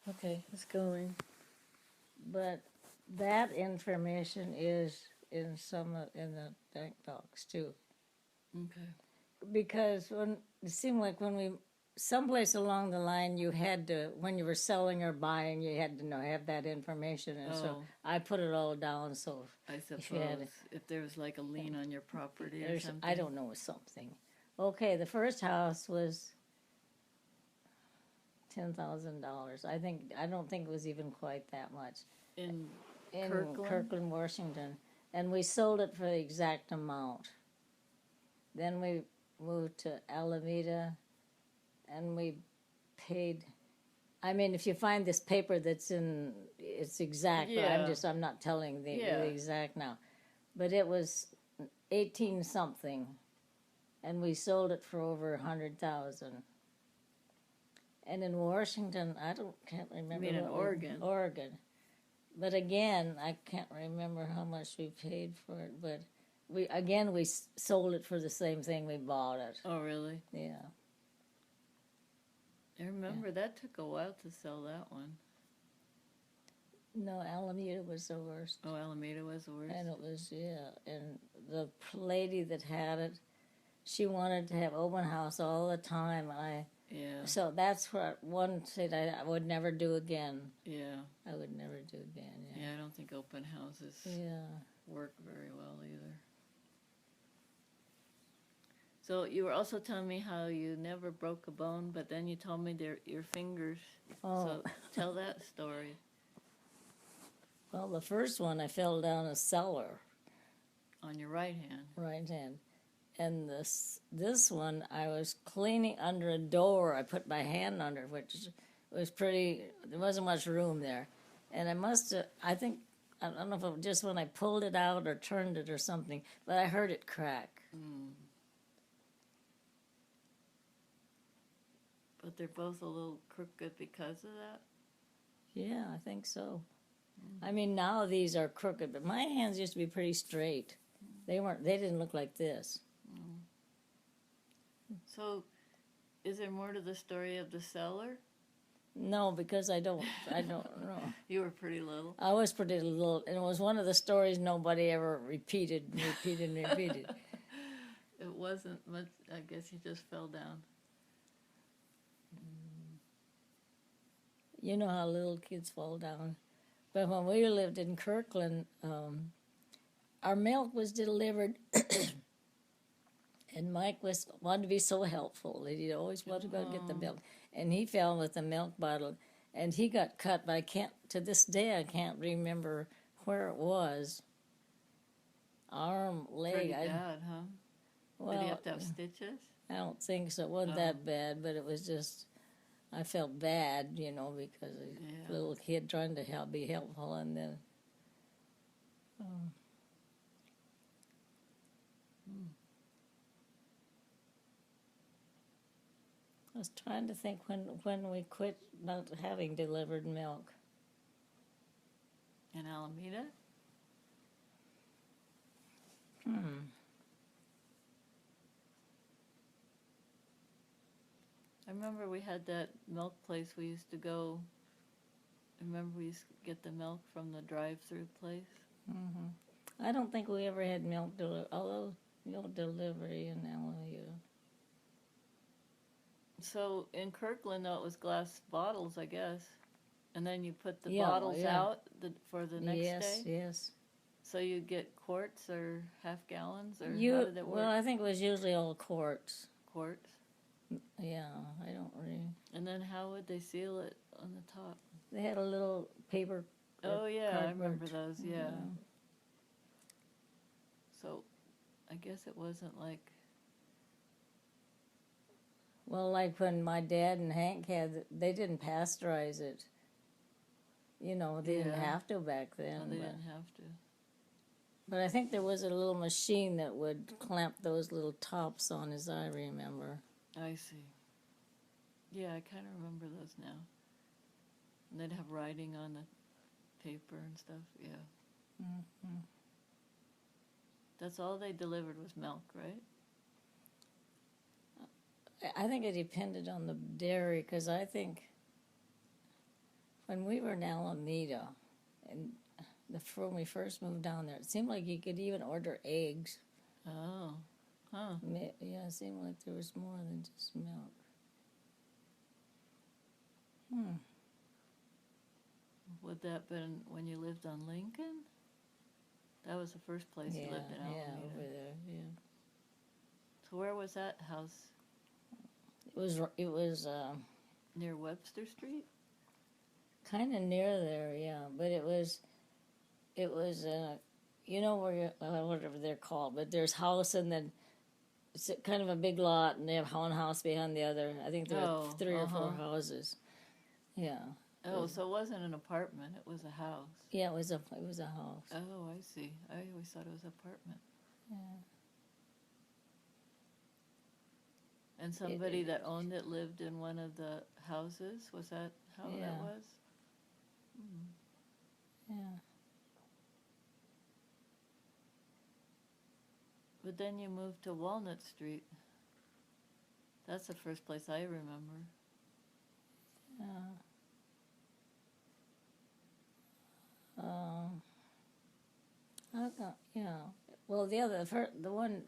Okay, it's going. But that information is in in the bank docs too. Okay. Because when it seemed like when we someplace along the line you had to when you were selling or buying you had to have that information, and so I put it all down. So I if you had suppose if there was like a lien on your property or something. I don't know, something. Okay, the first house was $10,000. I don't think it was even quite that much In in Kirkland? Washington, and we sold it for the exact amount. Then we moved to Alameda, and we paid. I mean, if you find this paper that's in, it's exact, but Yeah. I'm not telling Yeah. the exact now. But it was 18 something, and we sold it for over 100,000. And in Washington, can't remember. You mean in Oregon? Oregon. But again, I can't remember how much we paid for it. But we sold it for the same thing we bought it. Oh, really? Yeah. I remember that took a while to sell that one. No, Alameda was the worst. Oh, Alameda was the worst. And it was, yeah. And the lady that had it, she wanted to have open house all the time. Yeah. So that's what one thing I would never do again. Yeah. I would never do again. Yeah. Yeah, I don't think open houses work very well either. So you were also telling me how you never broke a bone, but then you told me your fingers. Oh. So tell that story. Well, the first one I fell down a cellar. On your right hand. Right hand. And this one I was cleaning under a door. I put my hand under, which was pretty. There wasn't much room there, and I must have. I don't know if it was just when I pulled it out or turned it or something, but I heard it crack. But they're both a little crooked because of that? Yeah, I think so. I mean, now these are crooked, but my hands used to be pretty straight. They didn't look like this. So, is there more to the story of the cellar? No, because I don't know. You were pretty little. I was pretty little, and it was one of the stories nobody ever repeated. It wasn't much. I guess you just fell down. You know how little kids fall down. But when we lived in Kirkland, our milk was delivered, and Mike wanted to be so helpful. He'd always want to go get the milk, and he fell with the milk bottle, and he got cut. But to this day, I can't remember where it was. Arm, leg. Pretty bad, huh? Well, did he have to have stitches? I don't think so. It wasn't that bad, but it was just. I felt bad, because a little kid trying to be helpful, and then. I was trying to think when we quit not having delivered milk. In Alameda? I remember we had that milk place we used to go. I remember we used to get the milk from the drive-through place. I don't think we ever had milk delivery in Alameda. So in Kirkland, though, it was glass bottles, I guess. And then you put the bottles out for the next day? Yes. So you get quarts or half gallons, or how did it work? Well, I think it was usually all quarts. Quarts? Yeah, I don't really. And then how would they seal it on the top? They had a little paper. Oh, yeah, I cardboard. remember those, yeah. So I guess it wasn't like... Well, like when my dad and Hank they didn't pasteurize it. They didn't have to back then. No, they didn't have to. But I think there was a little machine that would clamp those little tops on, as I remember. I see. Yeah, I kind of remember those now. And they'd have writing on the paper and stuff, yeah. That's all they delivered was milk, right? I think it depended on the dairy, because I think When we were in Alameda, and when we first moved down there, it seemed like you could even order eggs. Oh, huh. Yeah, it seemed like there was more than just milk. Hmm. Would that been when you lived on Lincoln? That was the first place you lived in Alameda. Yeah, over there. Yeah. So where was that house? It was Near Webster Street? kind of near there, yeah. But it was you know where whatever they're called. But there's house and then it's kind of a big lot, and they have one house behind the other. I think there are three or four houses. Yeah. Oh, so it wasn't an apartment; it was a house. Yeah, it was a house. Oh, I see. I always thought it was an apartment. Yeah. And somebody that owned it lived in one of the houses. Was that how that was? Yeah. But then you moved to Walnut Street. That's the first place I remember. Yeah. Well, the one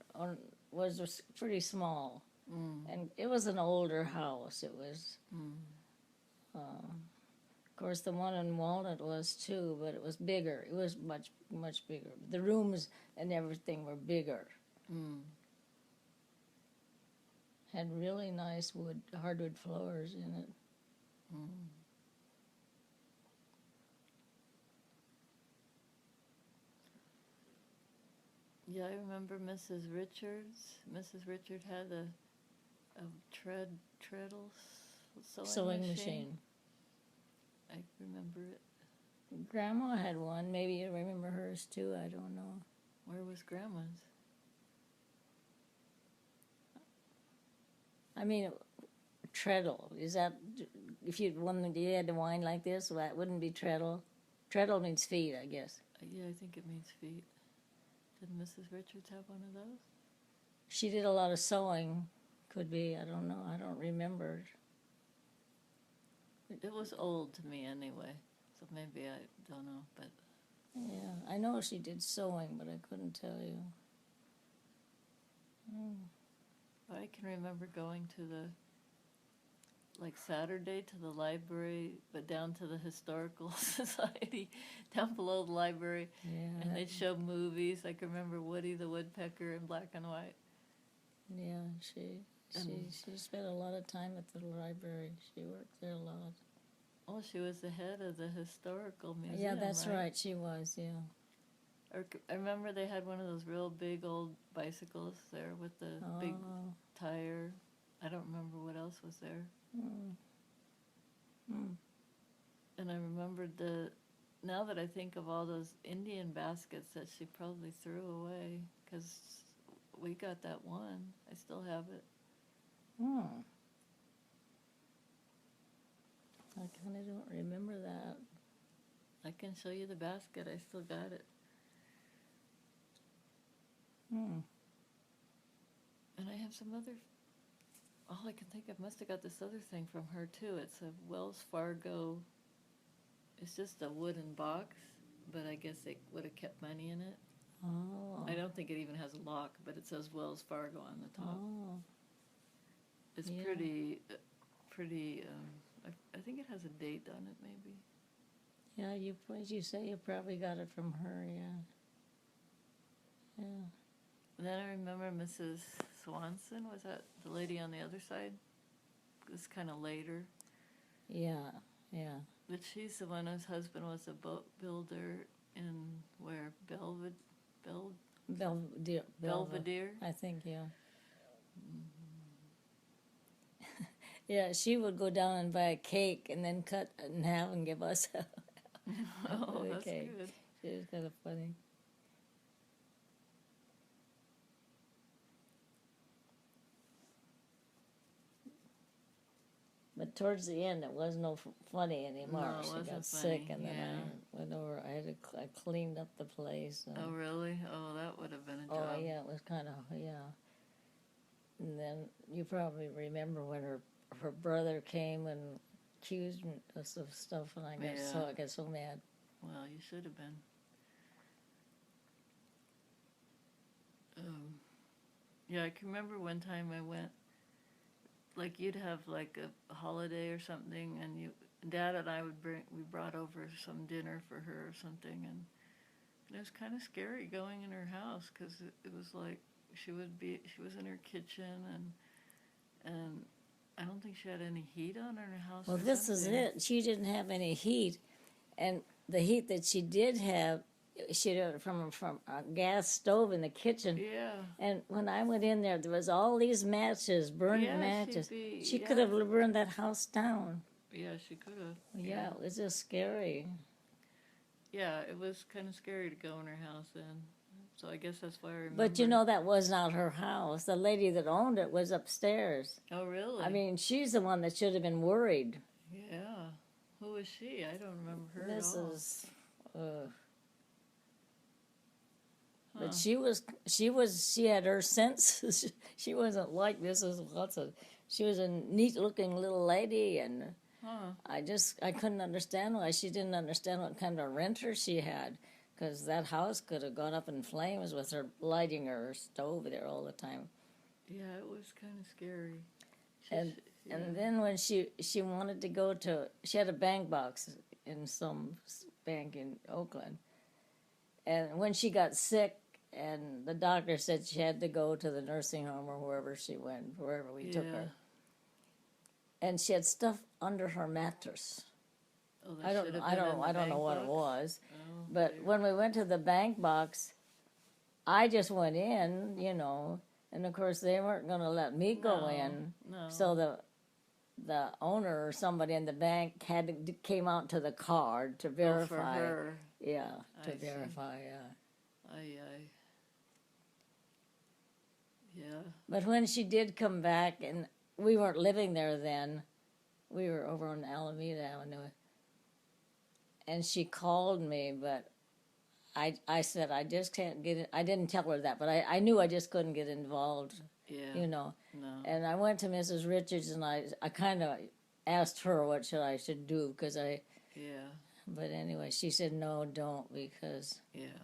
was pretty small, and it was an older house. It was. Of course, the one in Walnut was too, but it was bigger. It was much bigger. The rooms and everything were bigger. Had really nice hardwood floors in it. Yeah, I remember Mrs. Richards. Mrs. Richard had a treadle sewing machine. I remember it. Grandma had one. Maybe you remember hers too. I don't know. Where was Grandma's? I mean, treadle. Is that if you had to wind like this? Well, that wouldn't be treadle. Treadle means feet, I guess. Yeah, I think it means feet. Did Mrs. Richards have one of those? She did a lot of sewing. Could be. I don't know. I don't remember. It was old to me anyway, so maybe I don't know. But yeah, I know she did sewing, but I couldn't tell you. I can remember going to Saturday to the library, but down to the Historical Society, down below the library, and they'd show movies. I can remember Woody the Woodpecker in black and white. Yeah, she spent a lot of time at the library. She worked there a lot. Oh, she was the head of the Historical Museum. Yeah, that's right. She was. Yeah. I remember they had one of those real big old bicycles there with the big tire. I don't remember what else was there. And I remembered now that I think of all those Indian baskets that she probably threw away, because we got that one. I still have it. I kind of don't remember that. I can show you the basket. I still got it. And I have some other. All I can think of, must have got this other thing from her too. It's a Wells Fargo. It's just a wooden box, but I guess they would have kept money in it. Oh. I don't think it even has a lock, but it says Wells Fargo on the top. Oh. It's pretty. I think it has a date on it, maybe. Yeah, you say you probably got it from her. Yeah. And then I remember Mrs. Swanson. Was that the lady on the other side? It was kind of later. Yeah. But she's the one whose husband was a boat builder in where? Belvedere? I think, yeah. Yeah, she would go down and buy a cake and then cut it in half and give us a that's cake. good. It was kind of funny. But towards the end, it was no funny anymore. No, it she wasn't got sick, funny, and then I went over. I cleaned up the place. Oh, really? Oh, that would have been a job. Oh, yeah, it was kind of, yeah. And then you probably remember when her brother came and accused us of stuff, and I got so mad. Well, you should have been. Yeah, I can remember one time I went, like you'd have like a holiday or something, and Dad and I we brought over some dinner for her or something, and it was kind of scary going in her house because it was like she was in her kitchen, and I don't think she had any heat on in her house. Well, or this is something. it. She didn't have any heat, and the heat that she did have, she did it from a gas stove in the kitchen. Yeah. And when I went in there, there was all these matches, burned matches. She could have burned that house down. Yeah, she could have. Yeah, it was just scary. Yeah, it was kind of scary to go in her house then. So I guess that's why I remember. But you know, that was not her house. The lady that owned it was upstairs. Oh, really? I mean, she's the one that should have been worried. Yeah. Who was she? I don't remember her at all. Mrs. But she had her senses. She wasn't like Mrs. Watson. She was a neat-looking little lady, and I couldn't understand why she didn't understand what kind of renter she had, because that house could have gone up in flames with her lighting her stove there all the time. Yeah, it was kind of scary. And then when she wanted to go to, she had a bank box in some bank in Oakland, and when she got sick, and the doctor said she had to go to the nursing home or wherever she went, wherever we took her. And she had stuff under her mattress. Oh, I don't know what it was. Oh, but when we went to the bank box, I just went in, and of course they weren't going to let me go in. No. So the owner or somebody in the bank came out to the car to verify. Oh, for her. Yeah, to I verify. see. Yeah. Yeah. But when she did come back, and we weren't living there then, we were over on Alameda Avenue, and she called me, but I said, I just can't get it. I didn't tell her that, but I knew I just couldn't get involved, Yeah. No. And I went to Mrs. Richards, and I kind of asked her what I should do, because Yeah. But anyway, she said, no, don't, because... Yeah.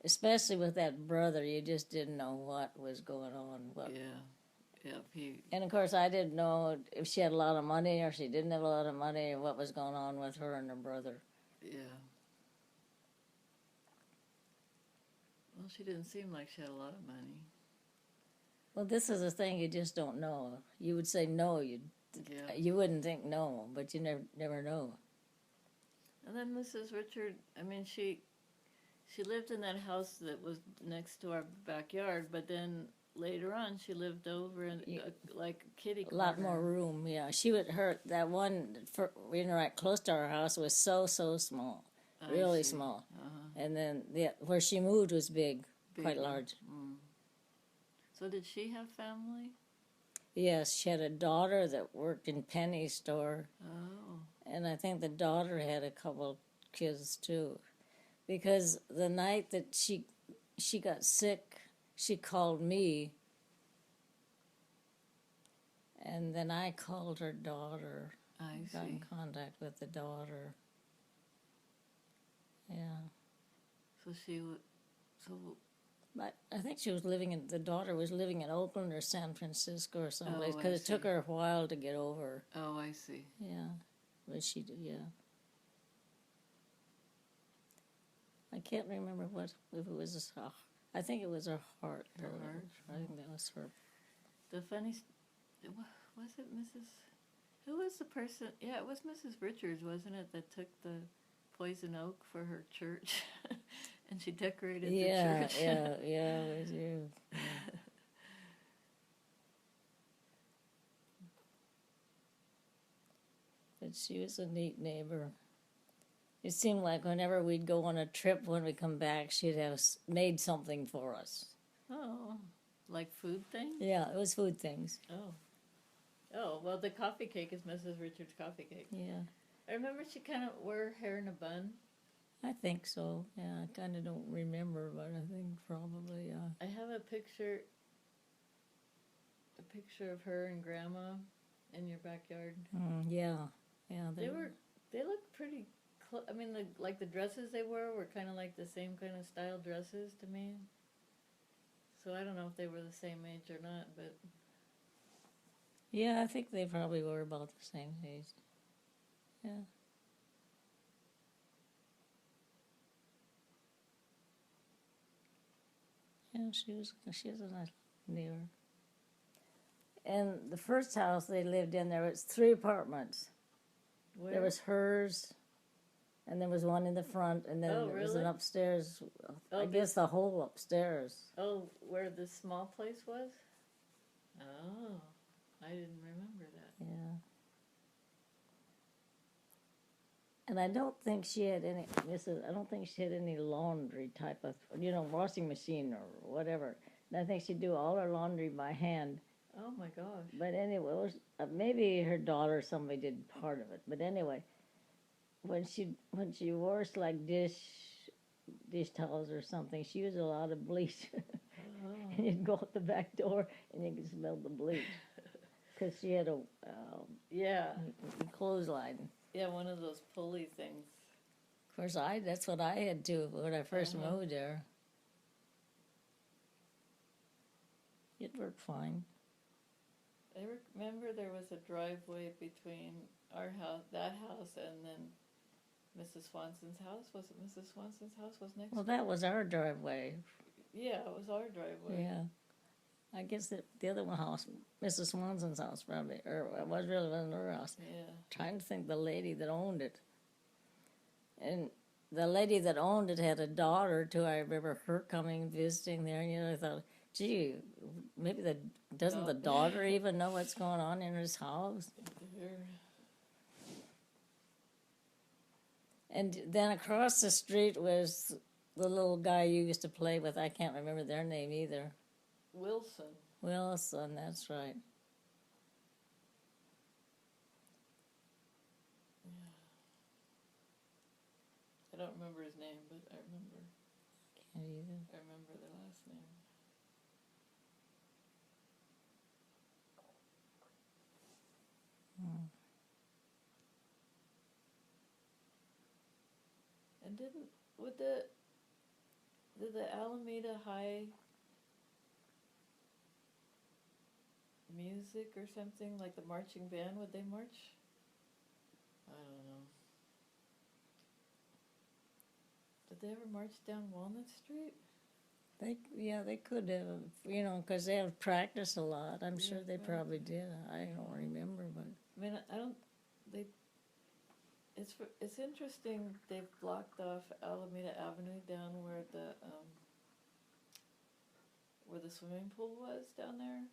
Especially with that brother, you just didn't know what was going on. And of course, I didn't know if she had a lot of money or she didn't have a lot of money, or what was going on with her and her brother. Yeah. Well, she didn't seem like she had a lot of money. Well, this is a thing you just don't know. You would say no, you wouldn't think no, but you never know. And then Mrs. Richard, I mean, she lived in that house that was next to our backyard, but then later on she lived over in like a kitty corner. A lot more room, yeah. That one right close to our house was so small, really small. Uh-huh. And then where she moved was big, quite large. Mm. So did she have family? Yes, she had a daughter that worked in Penny store. Oh. And I think the daughter had a couple kids too. Because the night that she got sick, she called me, and then I called her daughter. Got in contact with the daughter. Yeah. But I think the daughter was living in Oakland or San Francisco or someplace, because it took her a while to get over. Oh, I see. Yeah, but she did, yeah. I can't remember if it was I think it was her heart. Her heart? I think that was her. The funny, was it Mrs., who was the person, yeah, it was Mrs. Richards, wasn't it, that took the poison oak for her church? And she decorated the church. Yeah, it was you. Yeah. But she was a neat neighbor. It seemed like whenever we'd go on a trip, when we come back, she'd have made something for us. Oh, like food things? Yeah, it was food things. Oh, well, the coffee cake is Mrs. Richards' coffee cake. Yeah. I remember she kind of wore her hair in a bun. I think so. Yeah, I kind of don't remember, but I think probably, yeah. I have a picture of her and Grandma in your backyard. Yeah. Yeah, They looked pretty. I mean, like the dresses they wore kind of like the same kind of style dresses to me. So I don't know if they were the same age or not, but yeah, I think they probably were about the same age. Yeah. Yeah, she was a nice neighbor. And the first house they lived in, there was 3 apartments. where? There was hers, and there was one in the front, and then Oh, there was an really? upstairs. Oh, I guess the whole upstairs. Oh, where the small place was? Oh, I didn't remember that. Yeah. And I don't think she had any. I don't think she had any laundry type of, washing machine or whatever. And I think she'd do all her laundry by hand. Oh my gosh. But anyway, maybe her daughter or somebody did part of it. But anyway, when she washed like dish towels or something, she used a lot of bleach. Oh. And you'd go out the back door and you could smell the bleach because she had a Yeah. clothesline. Yeah, one of those pulley things. Of course, that's what I had too when I first moved there. It worked fine. I remember there was a driveway between our house, that house, and then Mrs. Swanson's house. Was it Mrs. Swanson's house was next? Well, that was our driveway. Yeah, it was our driveway. Yeah. I guess that the other one house, Mrs. Swanson's house, probably, or it wasn't her house. Yeah. Trying to think the lady that owned it. And the lady that owned it had a daughter too. I remember her coming visiting there, and I thought, gee, maybe doesn't the daughter even know what's going on in his house? And then across the street was the little guy you used to play with. I can't remember their name either. Wilson, that's right. Yeah. I don't remember his name, but I remember. Can't either. I remember the last name. And did the Alameda High music or something, like the marching band, would they march? I don't know. Did they ever march down Walnut Street? They could have, because they have practiced a lot. I'm sure they probably did. I don't remember, but I mean, I don't. It's interesting. They've blocked off Alameda Avenue down where the swimming pool was down there.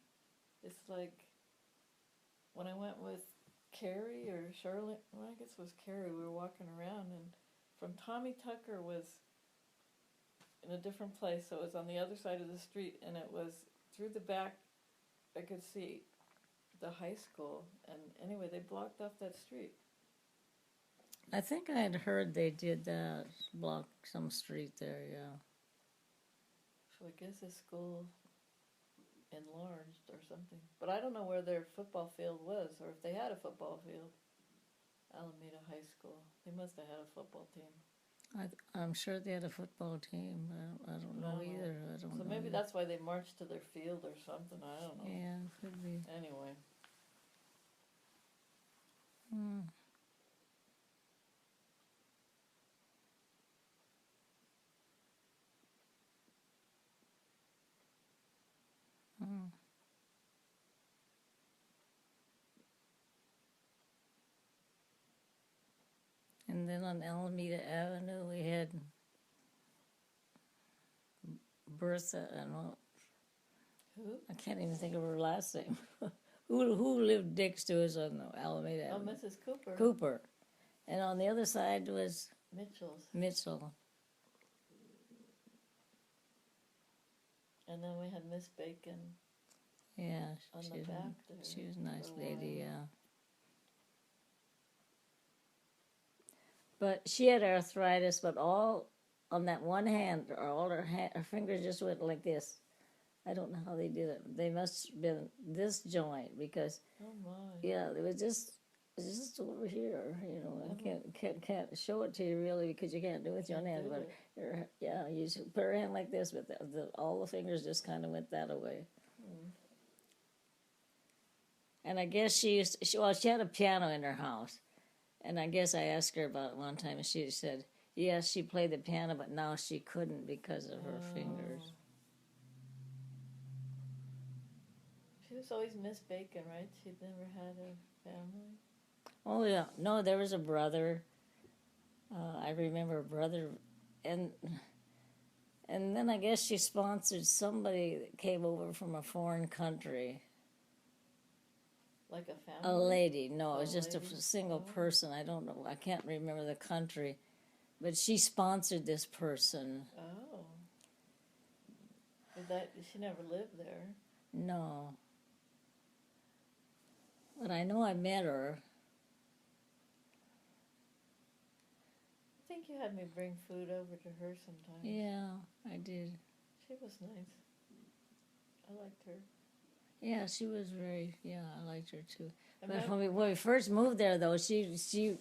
It's like when I went with Carrie or Charlotte. Well, I guess it was Carrie. We were walking around, and from Tommy Tucker was in a different place. So it was on the other side of the street, and it was through the back. I could see the high school, and anyway, they blocked off that street. I think I had heard they did that, block some street there, yeah. So I guess the school enlarged or something. But I don't know where their football field was, or if they had a football field. Alameda High School. They must have had a football team. I'm sure they had a football team. I don't know either. I don't know. So maybe that's why they marched to their field or something. I don't know. Yeah, could be. Anyway. And then on Alameda Avenue, we had Bertha, Who? I can't even think of her last name. Who lived next to us on Alameda Oh, Avenue? Mrs. Cooper. Cooper. And on the other side was Mitchell. And then we had Miss Bacon. Yeah, on the back there. She was a nice lady, yeah. But she had arthritis, but all on that one hand, or all her fingers just went like this. I don't know how they did it. They must have been this joint because, Oh my. yeah, it was just it's just over here, you know. I can't show it to you really because you can't do it with your own hand. But yeah, you should put her hand like this, but all the fingers just kind of went that way. And I guess she had a piano in her house, and I guess I asked her about it one time, and she said, yes, she played the piano, but now she couldn't because of her fingers. She was always Miss Bacon, right? She'd never had a family. Oh yeah, no, there was a brother. I remember a brother, and then I guess she sponsored somebody that came over from a foreign country. Like a family? A lady. No, it was just lady? a single person. I don't know. I can't remember the country, but she sponsored this person. Oh. But she never lived there. No. But I know I met her. I think you had me bring food over to her sometime. Yeah, I did. She was nice. I liked her. Yeah, she was I liked her too. But when we first moved there, though, she,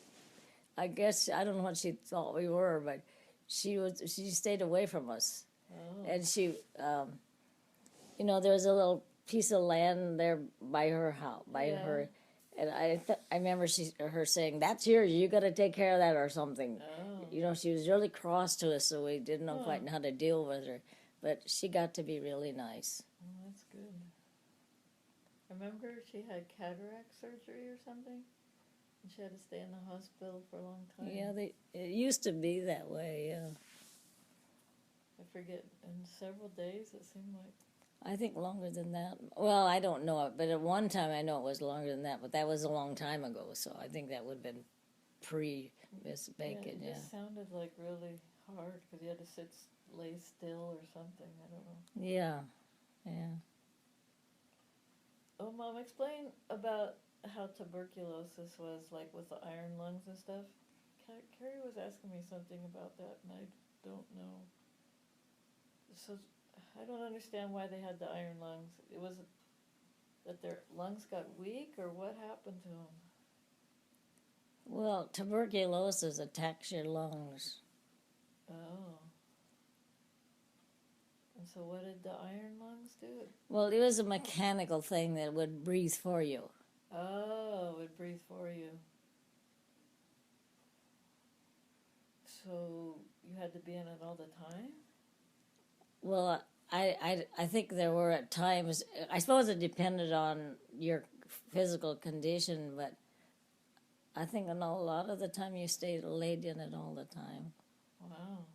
I guess, I don't know what she thought we were, but she stayed away from us. Oh. And she, you know, there was a little piece of land there by her house, her, and I remember her saying, "That's yours. You got to take care of that or something." Oh. You know, she was really cross to us, so we didn't know quite how to deal with her. But she got to be really nice. Oh, that's good. I remember she had cataract surgery or something, and she had to stay in the hospital for a long time. Yeah, it used to be that way. Yeah. I forget. In several days, it seemed like. I think longer than that. Well, I don't know it, but at one time I know it was longer than that, but that was a long time ago, so I think that would have been pre-Miss Bacon, It just sounded like really hard because you had to lay still or something. I don't know. Yeah, yeah. Oh, Mom, explain about how tuberculosis was like with the iron lungs and stuff. Carrie was asking me something about that, and I don't know. So I don't understand why they had the iron lungs. It was that their lungs got weak, or what happened to them? Well, tuberculosis attacks your lungs. Oh. And so what did the iron lungs do? Well, it was a mechanical thing that would breathe for you. Oh, it would breathe for you. So you had to be in it all the time? Well, I think there were at times, I suppose it depended on your physical condition, but I think a lot of the time you stayed laid in it all the time. Wow.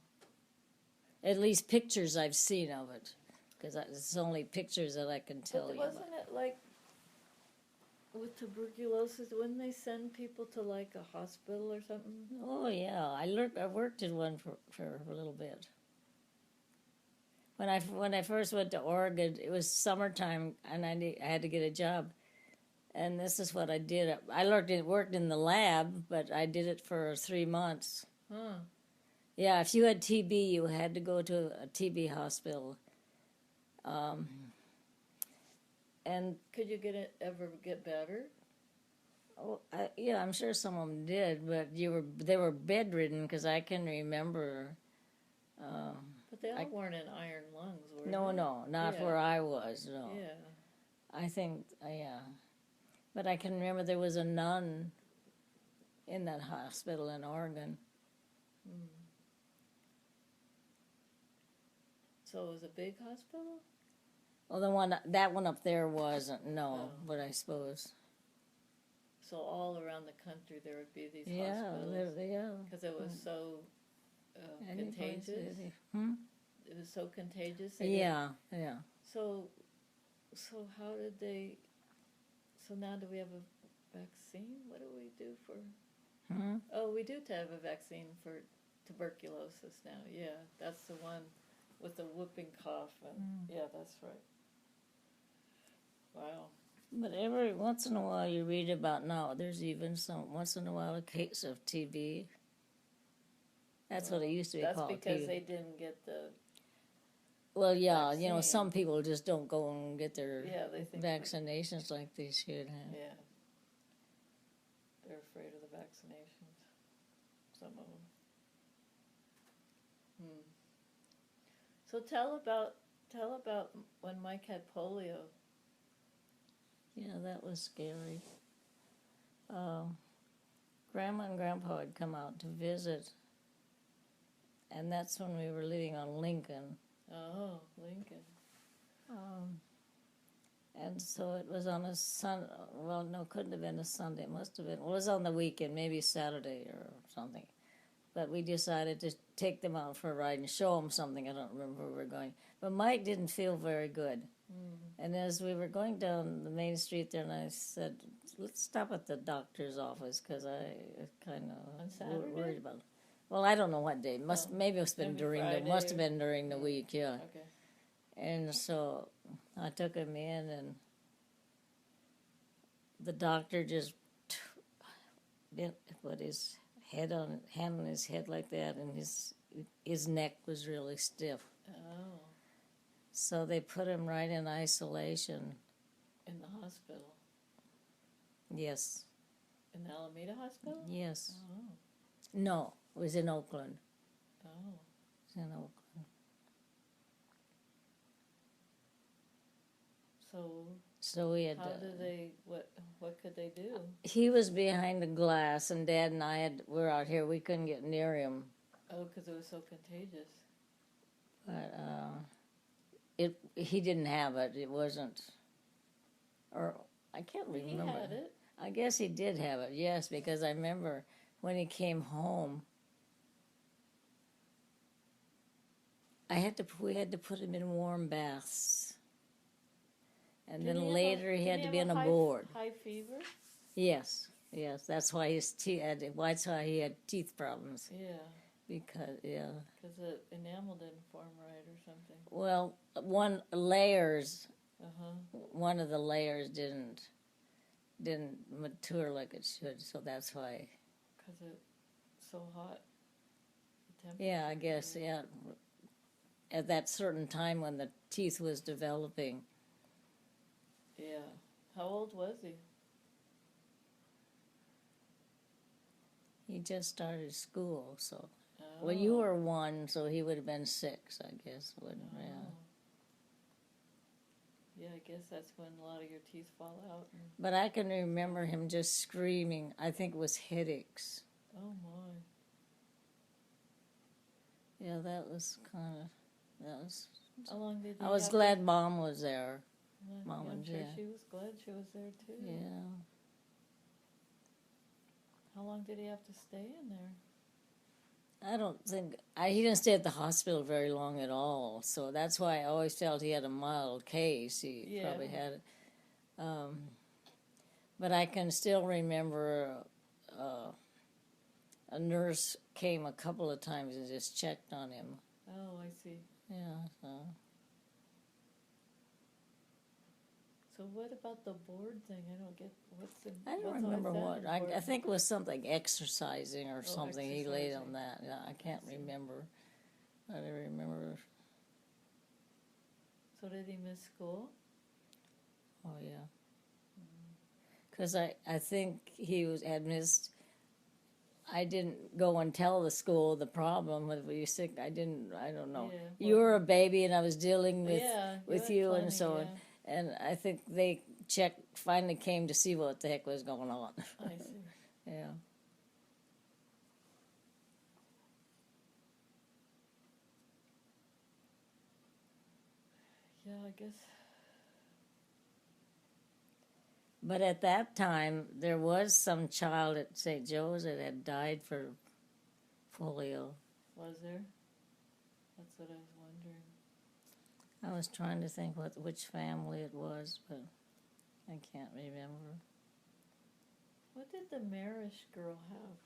At least pictures I've seen of it, because it's only pictures that I can tell you about. Wasn't it like with tuberculosis, wouldn't they send people to like a hospital or something? Oh yeah, I worked in one for a little bit. When I first went to Oregon, it was summertime, and I had to get a job, and this is what I did. I worked in the lab, but I did it for 3 months. Huh. Yeah, if you had TB, you had to go to a TB hospital. And could you ever get better? Oh, yeah, I'm sure some of them did, but they were bedridden because I can remember. But they all weren't in iron lungs, were they? No, not where I was. No. Yeah. I think, yeah, but I can remember there was a nun in that hospital in Oregon. Hmm. So it was a big hospital? Well, that one up there wasn't, no, but I suppose. So all around the country there would be these hospitals? Yeah. Because it was so contagious? It was so contagious? Yeah. So how did they... So now do we have a vaccine? What do we do for... Oh, we do have a vaccine for tuberculosis now. Yeah, that's the one with the whooping cough. And yeah, that's right. Wow. But every once in a while you read about now, there's even once in a while a case of TB. That's what it used to be called. That's because they didn't get the... Well, yeah, vaccine. Some people just don't go and get their they think vaccinations like they should have. Yeah. they're afraid of the vaccinations. Some of them. So tell about when Mike had polio. Yeah, that was scary. Grandma and Grandpa had come out to visit, and that's when we were living on Lincoln. Oh, Lincoln. And so it was on a well, no, couldn't have been a Sunday. It must have been, well, it was on the weekend, maybe Saturday or something. But we decided to take them out for a ride and show them something. I don't remember where we were going. But Mike didn't feel very good. And as we were going down the main street there, and I said, let's stop at the doctor's office, because I kind of worried about it. Well, I don't know what day. Maybe it's been must have been during the week, yeah. Okay. And so I took him in, and the doctor just put his hand on his head like that, and his neck was really stiff. Oh. So they put him right in isolation. In the hospital? Yes. In the Alameda Hospital? Yes. Oh. No, it was in Oakland. Oh. It was in Oakland. So we had. How did they? What could they do? He was behind the glass, and Dad and I were out here. We couldn't get near him. Oh, because it was so contagious. But he didn't have it. It wasn't. Or I can't remember. He had it. I guess he did have it. Yes, because I remember when he came home. We had to put him in warm baths. And then later he had to be on a board. High fever? Yes. That's why that's why he had teeth problems. Yeah. Because the enamel didn't form right or something. Well, one of the layers didn't mature like it should, so that's why. Because it's so hot. Yeah, I guess. Yeah. At that certain time when the teeth was developing. Yeah. How old was he? He just started school, so. Oh. Well, you were 1, so he would have been 6, I guess, wouldn't he? Yeah. Yeah, I guess that's when a lot of your teeth fall out. But I can remember him just screaming. I think it was headaches. Oh, my. Yeah, that was kind of. How long did I was glad Mom was there. Mom I'm and sure Dad. she was glad she was there, too. Yeah. How long did he have to stay in there? I don't think he didn't stay at the hospital very long at all. So that's why I always felt he had a mild case. He probably had it. But I can still remember a nurse came a couple of times and just checked on him. Oh, I see. Yeah. So what about the board thing? I don't get I don't remember what. I think it was something exercising or something. He laid on that. Yeah, I can't remember. I don't remember. So did he miss school? Oh yeah. Because I think he had missed. I didn't go and tell the school the problem with you sick. I don't know. Yeah, You were a baby, and I was dealing with had you, plenty, and so on. And I think they finally came to see what the heck was going on. I see. Yeah. Yeah, I guess. But at that time, there was some child at St. Joe's that had died for polio. Was there? That's what I was wondering. I was trying to think which family it was, but I can't remember. What did the Marish girl have?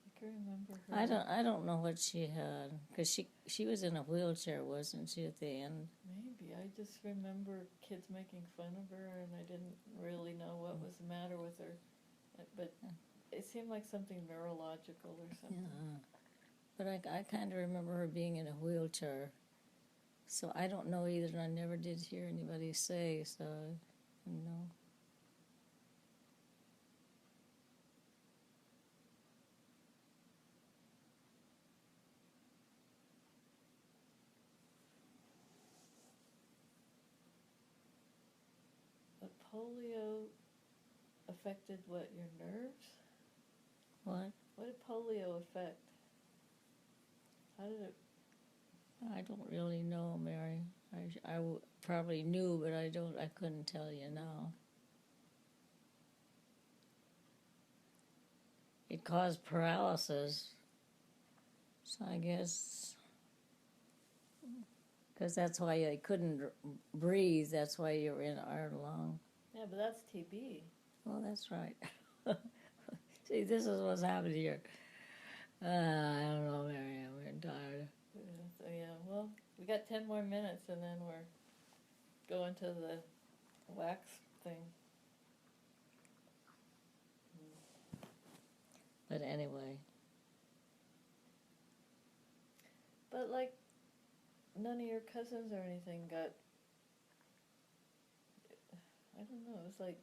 I can remember her. I don't know what she had, because she was in a wheelchair, wasn't she, at the end? Maybe. I just remember kids making fun of her, and I didn't really know what was the matter with her. But it seemed like something neurological or something. Yeah. But I kind of remember her being in a wheelchair. So I don't know either, and I never did hear anybody say, so, you know. polio affected what, your nerves? What? What did polio affect? How did it? I don't really know, Mary. I probably knew, but I couldn't tell you now. It caused paralysis. So I guess, because that's why I couldn't breathe, that's why you're in our lung. Yeah, but that's TB. Well, that's right. See, this is what's happening here. I don't know, Mary. I'm tired. So yeah, well, we got 10 more minutes and then we're going to the wax thing. But anyway. But like, none of your cousins or anything got, I don't know, it was like,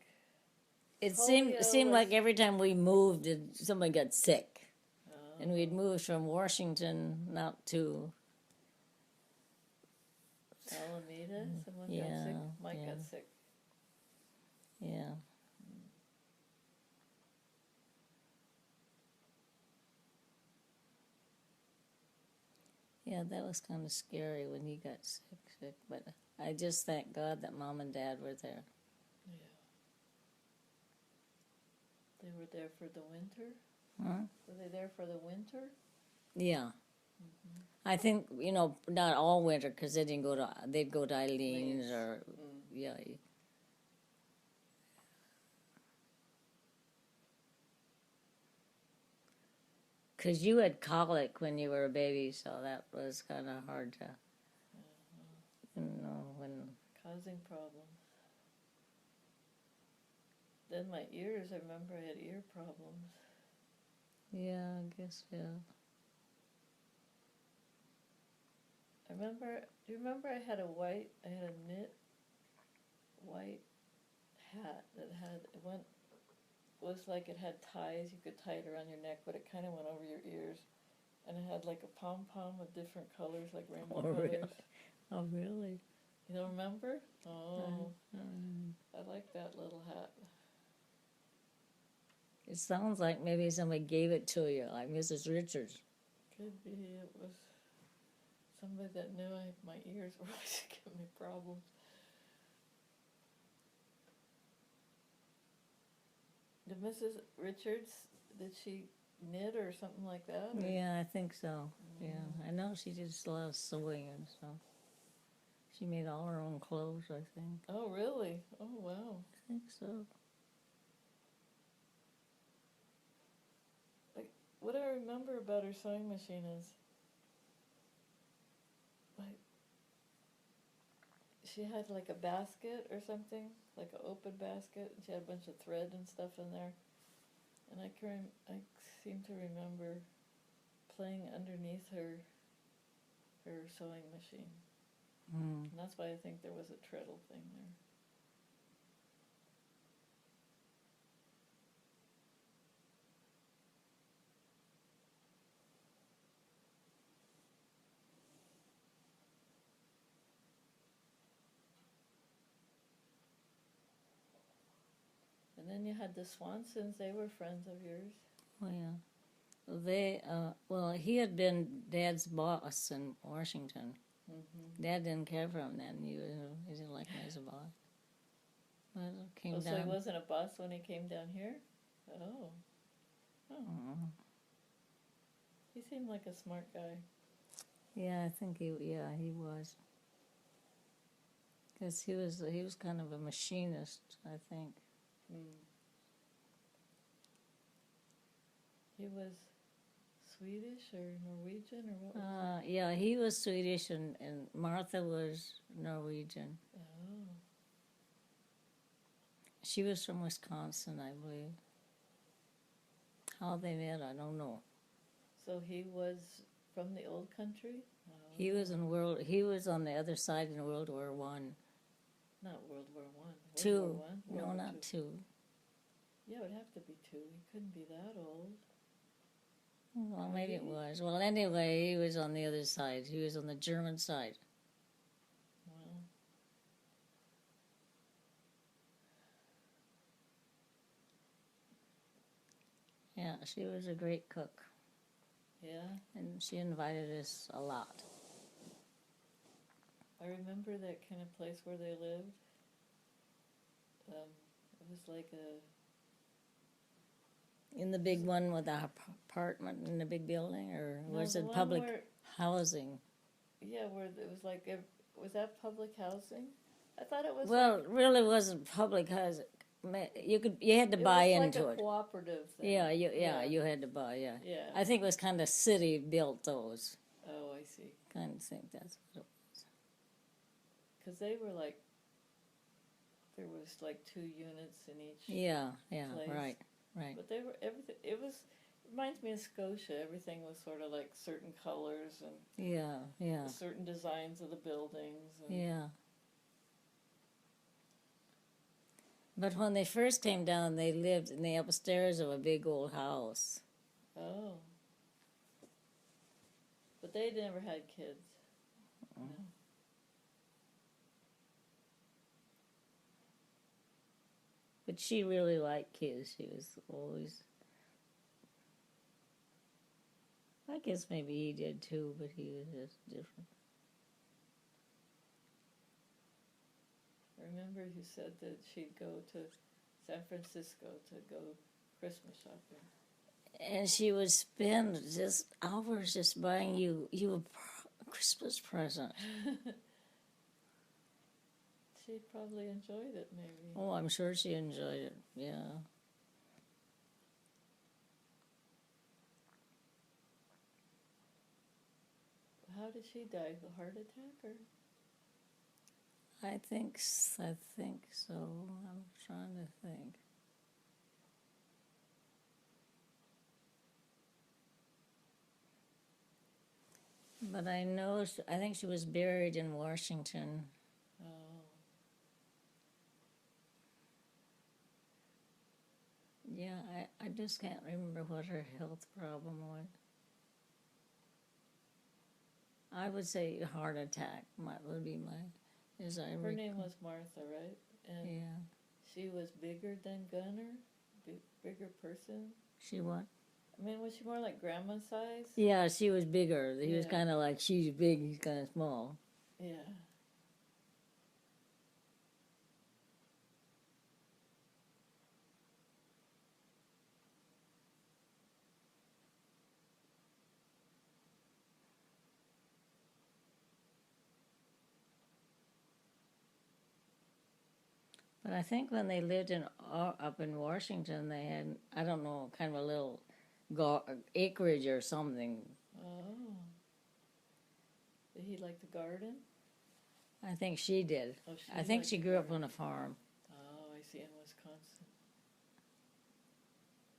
It polio seemed was- like every time we moved, somebody got sick. oh, And we'd moved from Washington not to, Alameda, someone got Yeah, sick, Mike yeah. got sick. yeah. Yeah, that was kind of scary when he got sick. But I just thank God that Mom and Dad were there. Yeah. They were there for the winter? Huh? Were they there for the winter? Yeah. I think, not all winter, because they'd go to Eileen's Lee's. or, Mm. yeah. Because you had colic when you were a baby, so that was kind of hard to, when, Causing problems. Then my ears, I remember I had ear problems. yeah, I guess, yeah. Do you remember I had a knit white hat that was like it had ties, you could tie it around your neck, but it kind of went over your ears. And it had like a pom-pom with different colors, like rainbow Oh, colors. really? Oh, really? You don't remember? Oh, Um, I like that little hat. It sounds like maybe somebody gave it to you, like Mrs. Richards. Could be it was somebody that knew my ears were always giving me problems. Did Mrs. Richards, did she knit or something like that? Or? Yeah, I think so. Yeah, I know she did a lot of sewing and stuff. She made all her own clothes, I think. Oh, really? Oh, wow. I think so. What I remember about her sewing machine is, like, she had like a basket or something, like an open basket, and she had a bunch of thread and stuff in there. And I seem to remember playing underneath her sewing machine. Mm. And that's why I think there was a treadle thing there. And then you had the Swansons, they were friends of yours. Oh, yeah. He had been Dad's boss in Washington. Mm-hmm. Dad didn't care for him then. He didn't like him as a boss. But it came down. So he wasn't a boss when he came down here? Oh. Mm. He seemed like a smart guy. Yeah, I think he was. Because he was kind of a machinist, I think. Mm. He was Swedish or Norwegian or what was he? Yeah, he was Swedish and Martha was Norwegian. Oh. She was from Wisconsin, I believe. How they met, I don't know. So he was from the old country? Oh. He was on the other side in World War One. Not World War One. Two. World War One? No, World War not two. Yeah, it would have to be two. He couldn't be that old. Well, maybe it Three? was. Well, anyway, he was on the other side. He was on the German side. Wow. Yeah, she was a great cook, Yeah, and she invited us a lot. I remember that kind of place where they lived. It was like In the big one with the apartment in the big building, or no, was the it one public where, housing? yeah, where it was like, was that public housing? I thought it was Well, like, it really wasn't public housing. You had to it buy was like into a it. cooperative thing. Yeah, Yeah. you had to buy. Yeah, Yeah. I think it was kind of city built those. Oh, I see. Kind of think that's what it Because they were like, there was like 2 units in each was. Yeah, place. right. But they were everything. It reminds me of Scotia. Everything was sort of like certain colors and Yeah, certain designs of the buildings. And yeah. But when they first came down, they lived in the upstairs of a big old house. Oh. But they never had kids. No. But she really liked kids. She was always. I guess maybe he did too, but he was just different. I remember you said that she'd go to San Francisco to go Christmas shopping. And she would spend just hours just buying you a Christmas present. She probably enjoyed it, maybe. Oh, I'm sure she enjoyed it. Yeah. How did she die? The heart attack, or? I think so. I'm trying to think. But I think she was buried in Washington. Oh. Yeah, I just can't remember what her health problem was. I would say heart attack would be my, Her name was Martha, right? And yeah. she was bigger than Gunner? Bigger person? She what? I mean, was she more like grandma size? Yeah, she was bigger. He was Yeah. kind of like, she's big, he's kind of small. Yeah. But I think when they lived up in Washington, they had, I don't know, kind of a little acreage or something. Oh. Did he like the garden? I think she did. Oh, I think liked she the grew up garden. on a farm. Oh, I see, in Wisconsin.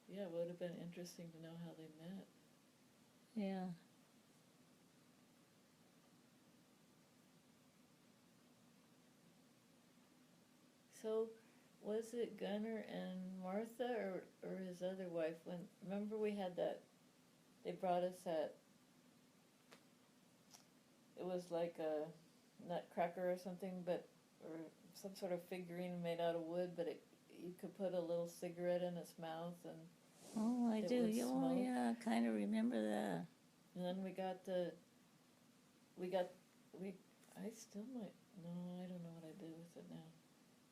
Yeah, it would have been interesting to know how they met. Yeah. So, was it Gunner and Martha or his other wife? Remember we had that, they brought us that, it was like a nutcracker or something, or some sort of figurine made out of wood, but you could put a little cigarette in 's mouth and Oh, I it do. would Oh, smoke. yeah, I kind of remember that. And then I still might, no, I don't know what I did with it now.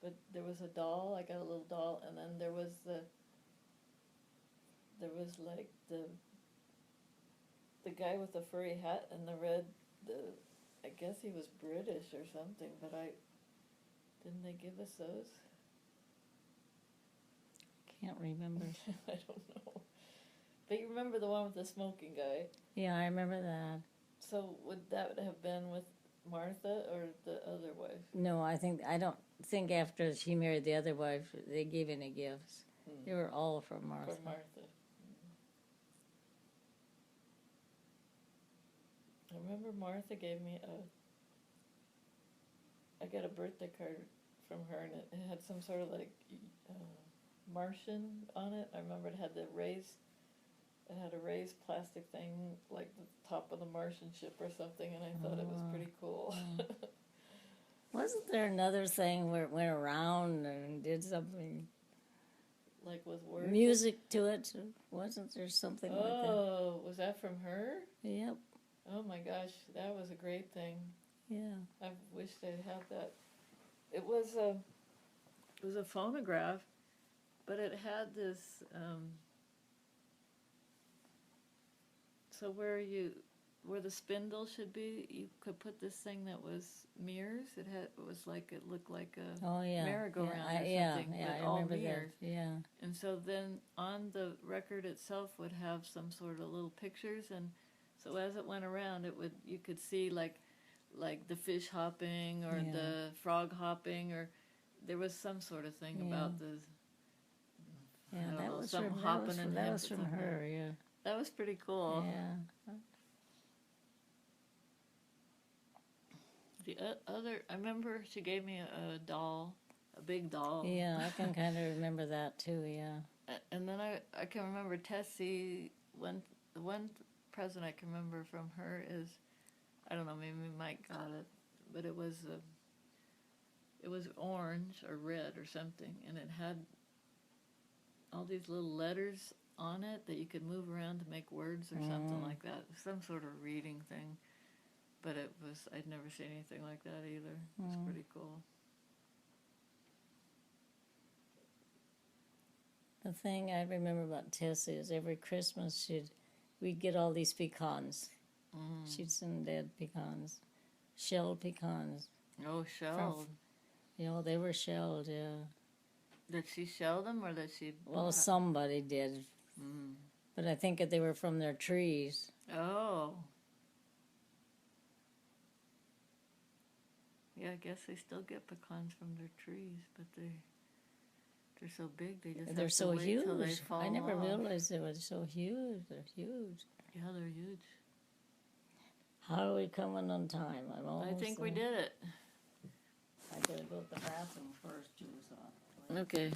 But there was a doll, I got a little doll, and then there was like the guy with the furry hat and I guess he was British or something, but didn't they give us those? Can't remember. I don't know. But you remember the one with the smoking guy? Yeah, I remember that. So would that have been with Martha or the other wife? No, I don't think after she married the other wife, they gave any gifts. They were all for Martha. For Martha. I remember Martha gave me I got a birthday card from her, and it had some sort of like Martian on it. I remember it had a raised plastic thing, like the top of the Martian ship or something, and I thought it was pretty cool. Wasn't there another thing where it went around and did something? like with words. Music to it. Wasn't there something like that? Oh, was that from her? Yep. Oh my gosh, that was a great thing. Yeah. I wish they'd had that. It was a phonograph, but it had this. So where the spindle should be, you could put this thing that was mirrors. It was like, it looked like a Oh yeah. merry-go-round yeah. or something, Yeah. but I all remember mirrors. that. Yeah. And so then on the record itself would have some sort of little pictures, and so as it went around, you could see like the fish hopping or Yeah. the frog hopping, or there was some sort of thing Yeah. about the Yeah. I don't That know, was something from hopping in that him was or from something. her. Yeah. That was pretty cool. Yeah. The other, I remember she gave me a doll, a big doll. Yeah. I can kind of remember that too. Yeah. And then I can remember Tessie. The one present I can remember from her is, I don't know, maybe Mike got it, but it was orange or red or something, and it had all these little letters on it that you could move around to make words or something like that. Some sort of reading thing. But I'd never seen anything like that either. It was pretty cool. The thing I remember about Tessie is every Christmas we'd get all these pecans. She'd send Dad pecans, shelled pecans. Oh, shelled. They were shelled. Yeah. Did she shell them, or did she? Well, somebody did, but I think that they were from their trees. Oh. Yeah, I guess they still get pecans from their trees, but they're so big they just They're have so to wait huge. till they fall I never off. realized they were so huge. They're huge. Yeah, they're huge. How are we coming on time? I'm almost I think we there. did it. I gotta go to the bathroom first, too. So. Okay.